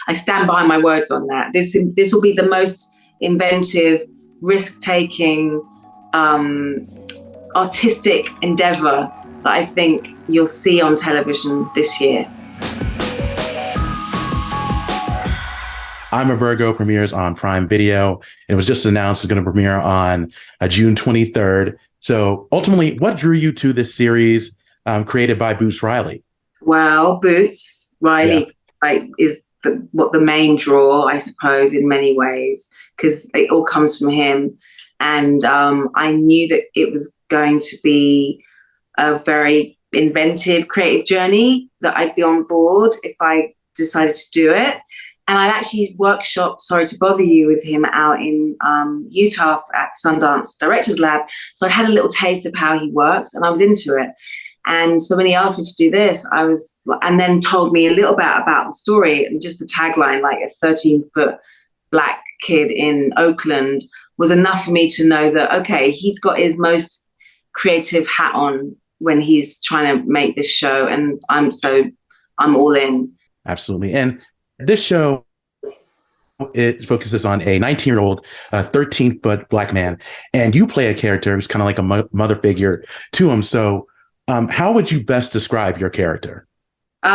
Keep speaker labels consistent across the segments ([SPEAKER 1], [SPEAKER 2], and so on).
[SPEAKER 1] I stand behind my words on that. This will be the most inventive, risk-taking, artistic endeavor that I think you'll see on television this year.
[SPEAKER 2] I'm a Virgo premieres on Prime Video. It was just announced it's going to premiere on June 23rd. So ultimately, what drew you to this series created by Boots Riley?
[SPEAKER 1] Well, Boots Riley is the main draw, I suppose, in many ways, because it all comes from him. And I knew that it was going to be a very inventive, creative journey that I'd be on board if I decided to do it. And I actually workshopped Sorry to Bother You with him out in Utah at Sundance Directors Lab. So I had a little taste of how he works and I was into it. And so when he asked me to do this, and then told me a little bit about the story and just the tagline, like a 13-foot black kid in Oakland, was enough for me to know that, okay, he's got his most creative hat on when he's trying to make this show. And I'm all in.
[SPEAKER 2] Absolutely. And this show, it focuses on a 19-year-old, 13-foot black man, and you play a character who's kind of like a mother figure to him. So how would you best describe your character?
[SPEAKER 1] So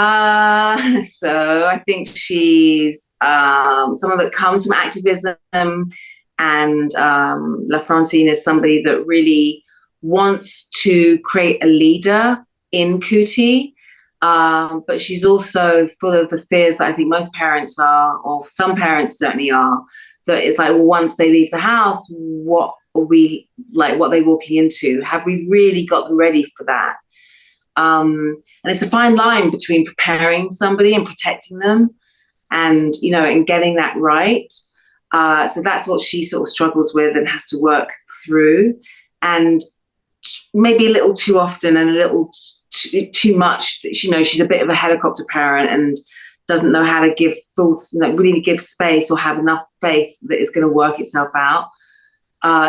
[SPEAKER 1] I think she's someone that comes from activism, and LaFrancine is somebody that really wants to create a leader in Cootie. But she's also full of the fears that I think most parents are, or some parents certainly are, that it's like, well, once they leave the house, what are they walking into? Have we really got them ready for that? And it's a fine line between preparing somebody and protecting them and getting that right. So that's what she sort of struggles with and has to work through. And maybe a little too often and a little too much, she's a bit of a helicopter parent and doesn't know how to give really give space or have enough faith that it's going to work itself out.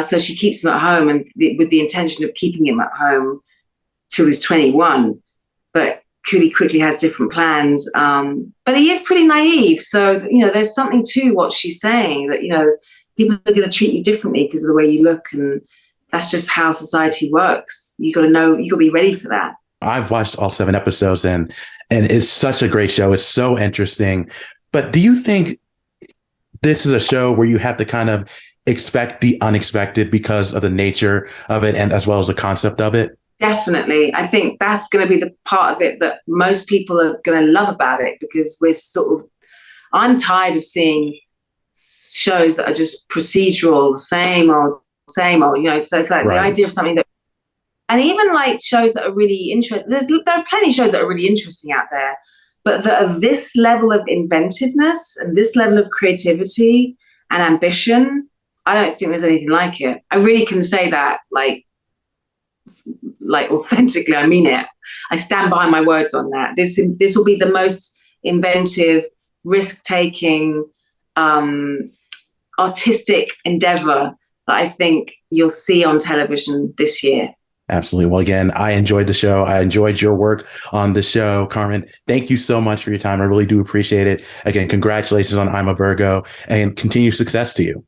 [SPEAKER 1] So she keeps him at home and with the intention of keeping him at home till he's 21. But Cootie quickly has different plans. But he is pretty naive. So, there's something to what she's saying that, people are going to treat you differently because of the way you look. And that's just how society works. You got to be ready for that.
[SPEAKER 2] I've watched all 7 episodes and it's such a great show. It's so interesting. But do you think this is a show where you have to kind of expect the unexpected because of the nature of it and as well as the concept of it?
[SPEAKER 1] Definitely. I think that's going to be the part of it that most people are going to love about it, because I'm tired of seeing shows that are just procedural, same old, so it's like the idea of something that, and even like shows that are really interesting. There are plenty of shows that are really interesting out there, but that are this level of inventiveness and this level of creativity and ambition, I don't think there's anything like it. I really can say that like authentically. I mean it. I stand behind my words on that. This will be the most inventive, risk-taking, artistic endeavor that I think you'll see on television this year.
[SPEAKER 2] Absolutely. Well, again, I enjoyed the show. I enjoyed your work on the show, Carmen. Thank you so much for your time. I really do appreciate it. Again, congratulations on I'm a Virgo and continued success to you.